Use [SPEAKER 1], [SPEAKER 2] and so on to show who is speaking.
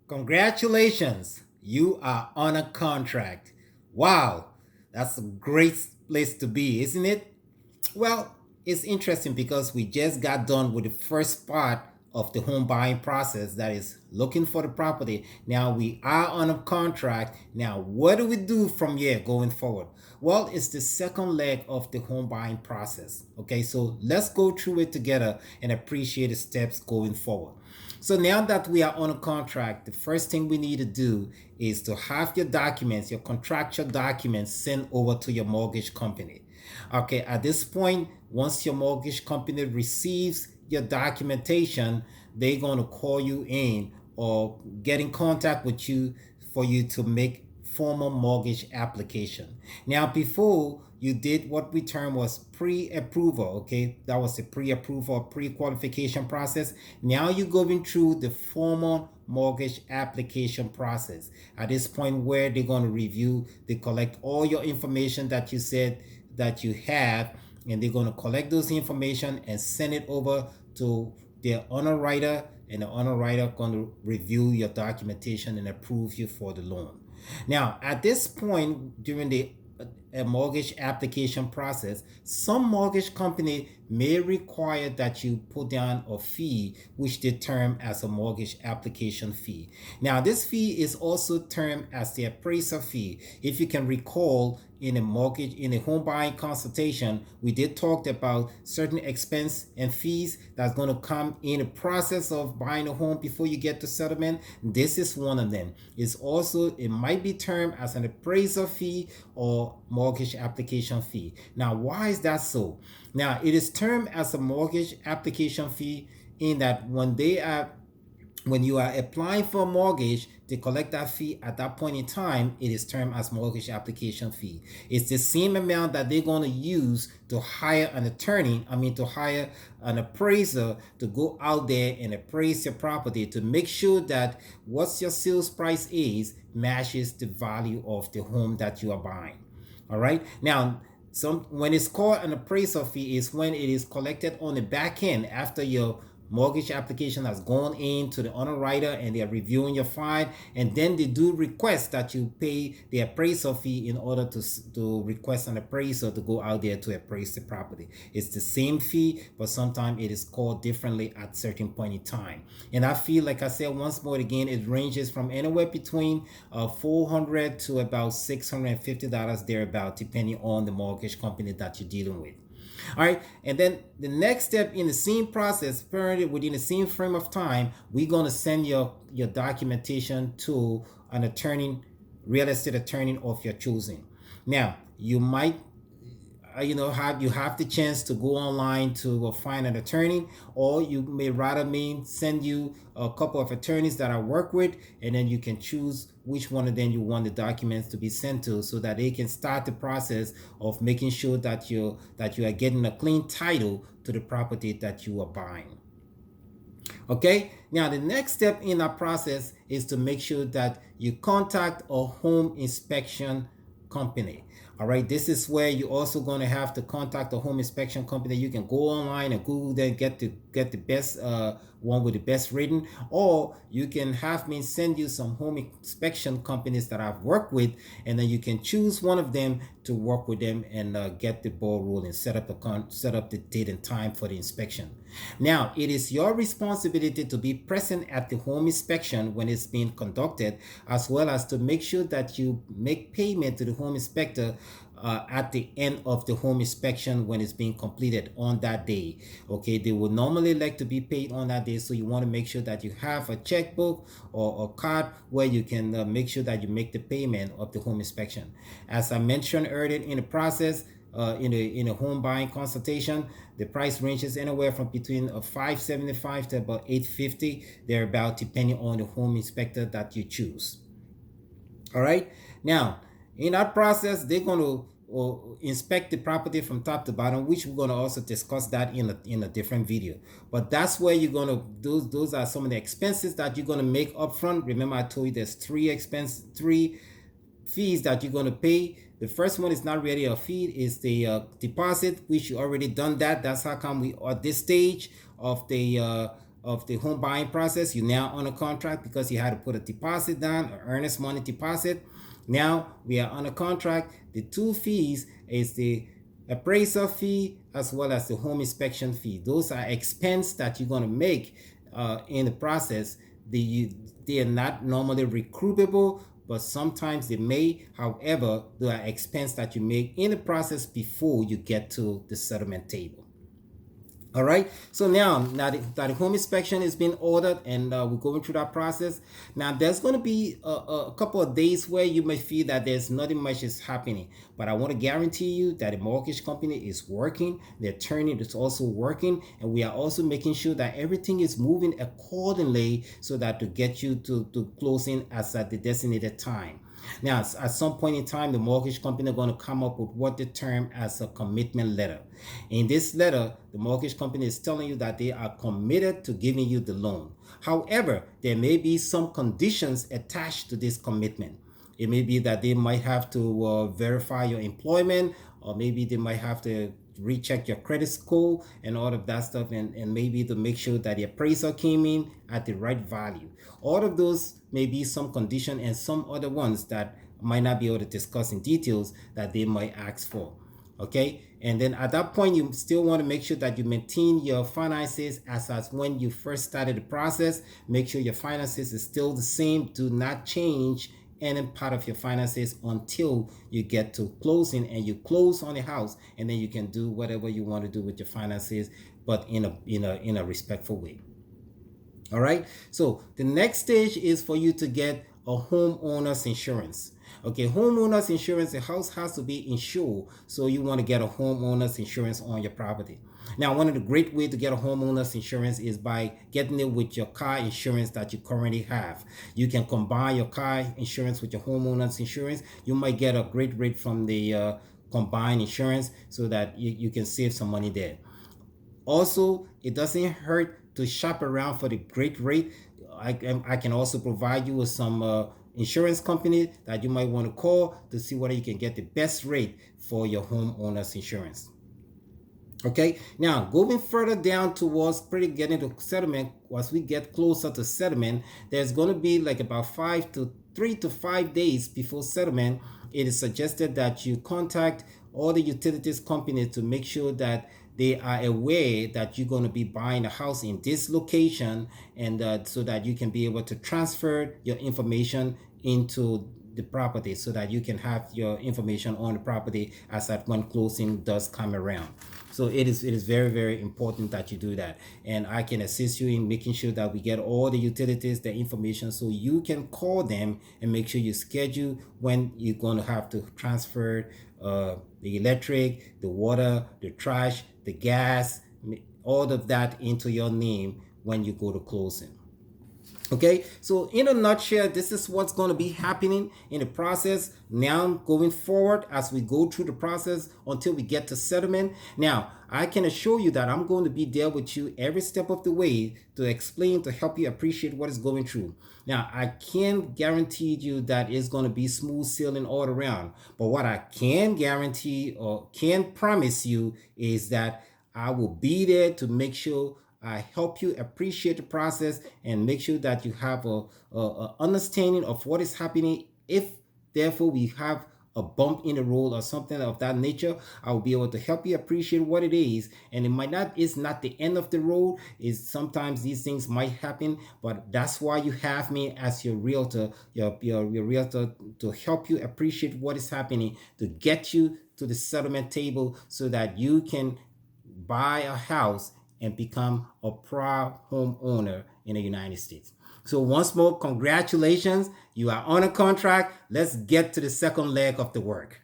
[SPEAKER 1] Congratulations, you are on a contract. Wow, that's a great place to be, isn't it? Well, it's interesting because we just got done with the first part of the home buying process, that is looking for the property. Now we are on a contract. Now, what do we do from here going forward? Well, it's the second leg of the home buying process. Okay, so let's go through it together and appreciate the steps going forward. So now that we are on a contract, the first thing we need to do is to have your documents, your contractual documents sent over to your mortgage company. Okay, at this point, once your mortgage company receives your documentation, they're going to call you in or get in contact with you for you to make formal mortgage application. Now, before you did what we term was pre-approval, okay? That was the pre-approval, pre-qualification process. Now you're going through the formal mortgage application process. At this point where they're going to review, they collect all your information that you said that you have, and they're going to collect those information and send it over to their underwriter, and the underwriter going to review your documentation and approve you for the loan. Now, at this point during the a mortgage application process, some mortgage company may require that you put down a fee which they term as a mortgage application fee. Now, this fee is also termed as the appraiser fee. If you can recall, in a home buying consultation, we did talk about certain expense and fees that's going to come in the process of buying a home before you get to settlement. This is one of them. It might be termed as an appraiser fee or mortgage application fee. Now, why is that so? Now, it is termed as a mortgage application fee in that when you are applying for a mortgage, to collect that fee at that point in time, it is termed as mortgage application fee. It's the same amount that they're going to use to hire an attorney, to hire an appraiser to go out there and appraise your property to make sure that what your sales price is matches the value of the home that you are buying. All right. Now, when it's called an appraisal fee is when it is collected on the back end after your mortgage application has gone in to the underwriter and they are reviewing your file, and then they do request that you pay the appraisal fee in order to request an appraiser to go out there to appraise the property. It's the same fee, but sometimes it is called differently at certain point in time. And I feel, like I said once more again, it ranges from anywhere between $400 to about $650 thereabout, depending on the mortgage company that you're dealing with. All right, and then the next step in the same process, apparently within the same frame of time, we're going to send your documentation to an attorney, real estate attorney of your choosing. Now, you might have the chance to go online to find an attorney, or you may rather me send you a couple of attorneys that I work with, and then you can choose which one of them you want the documents to be sent to, so that they can start the process of making sure that you are getting a clean title to the property that you are buying. Okay, now the next step in that process is to make sure that you contact a home inspection company. All right, this is where you're also going to have to contact a home inspection company. You can go online and Google them, get the best one with the best rating, or you can have me send you some home inspection companies that I've worked with, and then you can choose one of them to work with them and get the ball rolling, set up the date and time for the inspection. Now, it is your responsibility to be present at the home inspection when it's being conducted, as well as to make sure that you make payment to the home inspector at the end of the home inspection when it's being completed on that day. Okay, they would normally like to be paid on that day, so you want to make sure that you have a checkbook or a card where you can make sure that you make the payment of the home inspection. As I mentioned earlier in the process, in a home buying consultation, the price ranges anywhere from between $575 to about $850 thereabout, depending on the home inspector that you choose. All right, now in that process, they're going to inspect the property from top to bottom, which we're going to also discuss that in a different video. But that's where you're going to those are some of the expenses that you're going to make up front. Remember, I told you there's three fees that you're going to pay. The first one is not really a fee, is the deposit, which you already done that. That's how come we are at this stage of the of the home buying process. You're now on a contract because you had to put a deposit down, an earnest money deposit. Now we are on a contract. The two fees is the appraisal fee as well as the home inspection fee. Those are expense that you're going to make in the process. They are not normally recoupable, but sometimes they may. However, they are expense that you make in the process before you get to the settlement table. All right. So now the home inspection is being ordered, and we're going through that process. Now there's going to be a couple of days where you may feel that there's nothing much is happening, but I want to guarantee you that the mortgage company is working, the attorney is also working, and we are also making sure that everything is moving accordingly so that to get you to closing as at the designated time. Now, at some point in time, the mortgage company are going to come up with what they term as a commitment letter. In this letter, the mortgage company is telling you that they are committed to giving you the loan. However, there may be some conditions attached to this commitment. It may be that they might have to verify your employment, or maybe they might have to recheck your credit score and all of that stuff, and maybe to make sure that the appraisal came in at the right value. All of those may be some condition, and some other ones that might not be able to discuss in details that they might ask for. Okay, and then at that point you still want to make sure that you maintain your finances as when you first started the process. Make sure your finances is still the same. Do not change any part of your finances until you get to closing and you close on the house, and then you can do whatever you want to do with your finances, but in a respectful way. All right. So the next stage is for you to get a homeowner's insurance. Okay, homeowner's insurance, the house has to be insured, so you want to get a homeowner's insurance on your property. Now, one of the great ways to get a homeowner's insurance is by getting it with your car insurance that you currently have. You can combine your car insurance with your homeowner's insurance. You might get a great rate from the combined insurance so that you can save some money there. Also, it doesn't hurt to shop around for the great rate. I can also provide you with some insurance company that you might want to call to see whether you can get the best rate for your homeowner's insurance. Okay, now going further down towards pretty getting to settlement, as we get closer to settlement, there's going to be like about 3 to 5 days before settlement. It is suggested that you contact all the utilities companies to make sure that they are aware that you're going to be buying a house in this location, and so that you can be able to transfer your information into the property so that you can have your information on the property as that when closing does come around. So it is very, very important that you do that, and I can assist you in making sure that we get all the utilities, the information, so you can call them and make sure you schedule when you're going to have to transfer the electric, the water, the trash, the gas, all of that into your name when you go to closing. Okay, so in a nutshell, this is what's going to be happening in the process now going forward as we go through the process until we get to settlement. Now, I can assure you that I'm going to be there with you every step of the way to explain, to help you appreciate what is going through. Now, I can't guarantee you that it's going to be smooth sailing all around, but what I can guarantee or can promise you is that I will be there to make sure I help you appreciate the process and make sure that you have a understanding of what is happening. If therefore we have a bump in the road or something of that nature, I will be able to help you appreciate what it is. And it might not, it's not the end of the road. Is sometimes these things might happen, but that's why you have me as your realtor, your realtor, to help you appreciate what is happening, to get you to the settlement table so that you can buy a house and become a proud homeowner in the United States. So once more, congratulations. You are on a contract. Let's get to the second leg of the work.